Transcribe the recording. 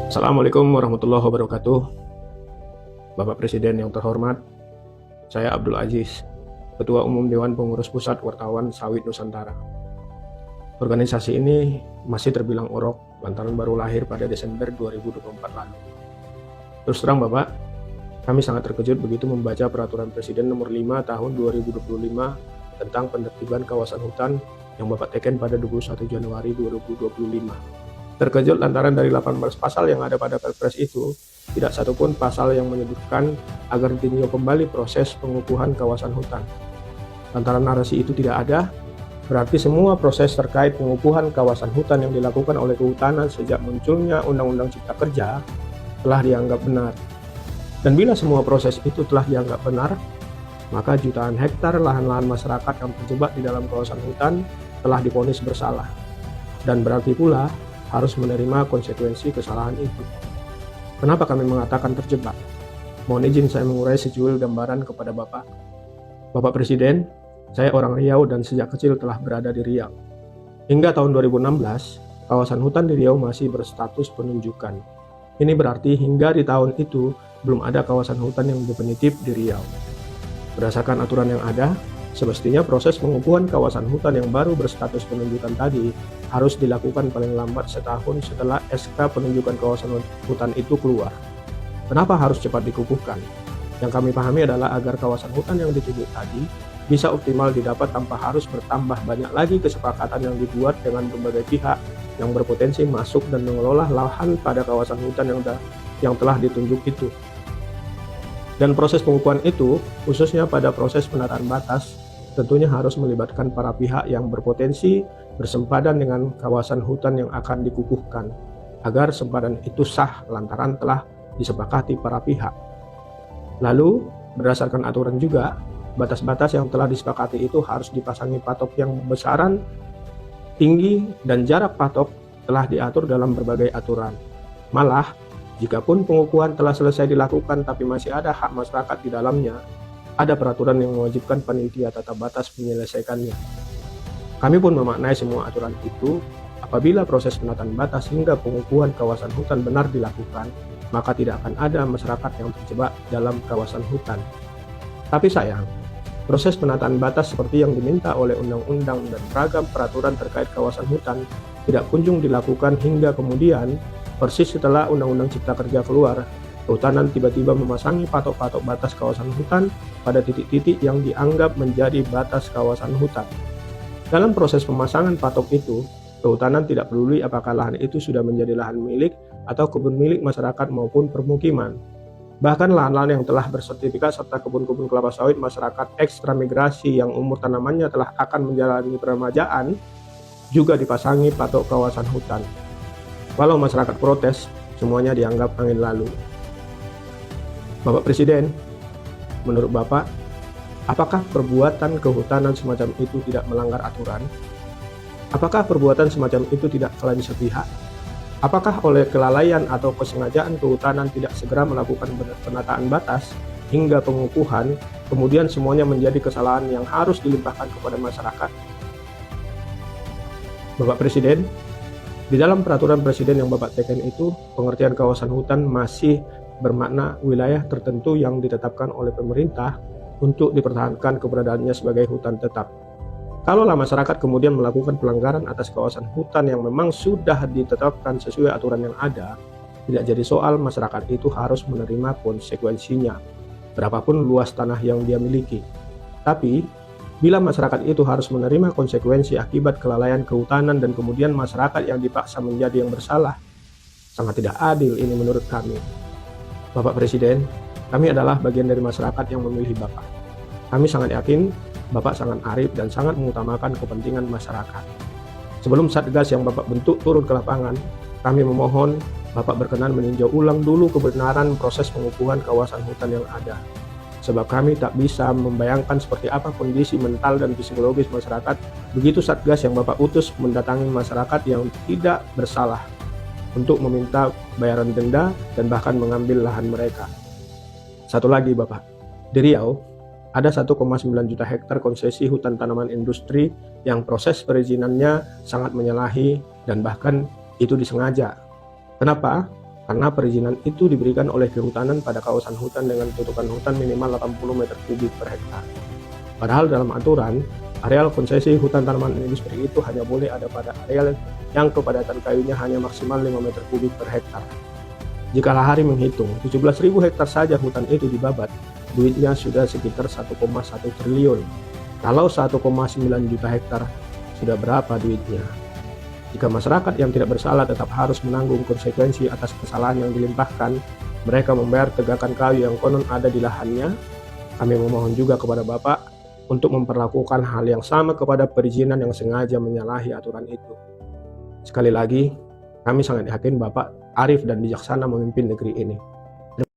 Assalamualaikum warahmatullahi wabarakatuh. Bapak Presiden yang terhormat, saya Abdul Aziz, Ketua Umum Dewan Pengurus Pusat Wartawan Sawit Nusantara. Organisasi ini masih terbilang orok lantaran baru lahir pada Desember 2024 lalu. Terus terang Bapak, kami sangat terkejut begitu membaca Peraturan Presiden Nomor 5 Tahun 2025 tentang penertiban kawasan hutan yang Bapak teken pada 21 Januari 2025. Terkejut lantaran dari 18 pasal yang ada pada Perpres itu, tidak satupun pasal yang menyebutkan agar ditinjau kembali proses pengukuhan kawasan hutan. Lantaran narasi itu tidak ada, berarti semua proses terkait pengukuhan kawasan hutan yang dilakukan oleh kehutanan sejak munculnya Undang-Undang Cipta Kerja telah dianggap benar. Dan bila semua proses itu telah dianggap benar, maka jutaan hektar lahan-lahan masyarakat yang terjebak di dalam kawasan hutan telah divonis bersalah. Dan berarti pula harus menerima konsekuensi kesalahan itu. Kenapa kami mengatakan terjebak? Mohon izin saya mengurai secuil gambaran kepada Bapak. Bapak Presiden, saya orang Riau dan sejak kecil telah berada di Riau. Hingga tahun 2016, kawasan hutan di Riau masih berstatus penunjukan. Ini berarti hingga di tahun itu belum ada kawasan hutan yang definitif di Riau. Berdasarkan aturan yang ada, semestinya proses pengukuhan kawasan hutan yang baru berstatus penunjukan tadi harus dilakukan paling lambat setahun setelah SK penunjukan kawasan hutan itu keluar. Kenapa harus cepat dikukuhkan? Yang kami pahami adalah agar kawasan hutan yang ditunjuk tadi bisa optimal didapat tanpa harus bertambah banyak lagi kesepakatan yang dibuat dengan berbagai pihak yang berpotensi masuk dan mengelola lahan pada kawasan hutan yang telah ditunjuk itu. Dan proses pengukuhan itu, khususnya pada proses penataan batas, tentunya harus melibatkan para pihak yang berpotensi bersempadan dengan kawasan hutan yang akan dikukuhkan, agar sempadan itu sah lantaran telah disepakati para pihak. Lalu, berdasarkan aturan juga, batas-batas yang telah disepakati itu harus dipasangi patok yang besaran, tinggi, dan jarak patok telah diatur dalam berbagai aturan. Malah, jikapun pengukuhan telah selesai dilakukan tapi masih ada hak masyarakat di dalamnya, ada peraturan yang mewajibkan panitia tata batas menyelesaikannya. Kami pun memaknai semua aturan itu, apabila proses penataan batas hingga pengukuhan kawasan hutan benar dilakukan, maka tidak akan ada masyarakat yang terjebak dalam kawasan hutan. Tapi sayang, proses penataan batas seperti yang diminta oleh undang-undang dan beragam peraturan terkait kawasan hutan tidak kunjung dilakukan hingga kemudian, persis setelah Undang-Undang Cipta Kerja keluar, kehutanan tiba-tiba memasangi patok-patok batas kawasan hutan pada titik-titik yang dianggap menjadi batas kawasan hutan. Dalam proses pemasangan patok itu, kehutanan tidak peduli apakah lahan itu sudah menjadi lahan milik atau kebun milik masyarakat maupun permukiman. Bahkan lahan-lahan yang telah bersertifikat serta kebun-kebun kelapa sawit masyarakat ekstra migrasi yang umur tanamannya telah akan menjalani peremajaan juga dipasangi patok kawasan hutan. Walau masyarakat protes, semuanya dianggap angin lalu. Bapak Presiden, menurut Bapak, apakah perbuatan kehutanan semacam itu tidak melanggar aturan? Apakah perbuatan semacam itu tidak klaim sepihak? Apakah oleh kelalaian atau kesengajaan kehutanan tidak segera melakukan penataan batas hingga pengukuhan, kemudian semuanya menjadi kesalahan yang harus dilimpahkan kepada masyarakat? Bapak Presiden, di dalam peraturan Presiden yang Bapak teken itu, pengertian kawasan hutan masih bermakna wilayah tertentu yang ditetapkan oleh pemerintah untuk dipertahankan keberadaannya sebagai hutan tetap. Kalaulah masyarakat kemudian melakukan pelanggaran atas kawasan hutan yang memang sudah ditetapkan sesuai aturan yang ada, tidak jadi soal masyarakat itu harus menerima konsekuensinya, berapapun luas tanah yang dia miliki. Tapi, bila masyarakat itu harus menerima konsekuensi akibat kelalaian kehutanan dan kemudian masyarakat yang dipaksa menjadi yang bersalah, sangat tidak adil ini menurut kami. Bapak Presiden, kami adalah bagian dari masyarakat yang memilih Bapak. Kami sangat yakin Bapak sangat arif dan sangat mengutamakan kepentingan masyarakat. Sebelum Satgas yang Bapak bentuk turun ke lapangan, kami memohon Bapak berkenan meninjau ulang dulu kebenaran proses pengukuhan kawasan hutan yang ada. Sebab kami tak bisa membayangkan seperti apa kondisi mental dan psikologis masyarakat begitu Satgas yang Bapak utus mendatangi masyarakat yang tidak bersalah untuk meminta bayaran denda dan bahkan mengambil lahan mereka. Satu lagi Bapak, di Riau ada 1,9 juta hektar konsesi hutan tanaman industri yang proses perizinannya sangat menyalahi dan bahkan itu disengaja. Kenapa? karena perizinan itu diberikan oleh kehutanan pada kawasan hutan dengan tutupan hutan minimal 80 meter kubik per hektar. Padahal dalam aturan, areal konsesi hutan tanaman industri itu hanya boleh ada pada areal yang kepadatan kayunya hanya maksimal 5 meter kubik per hektar. Jika Lahari menghitung 17.000 hektar saja hutan itu dibabat, duitnya sudah sekitar 1,1 triliun. Kalau 1,9 juta hektar, sudah berapa duitnya? Jika masyarakat yang tidak bersalah tetap harus menanggung konsekuensi atas kesalahan yang dilimpahkan, mereka membayar tegakan kayu yang konon ada di lahannya. Kami memohon juga kepada Bapak untuk memperlakukan hal yang sama kepada perizinan yang sengaja menyalahi aturan itu. Sekali lagi, kami sangat yakin Bapak arif dan bijaksana memimpin negeri ini.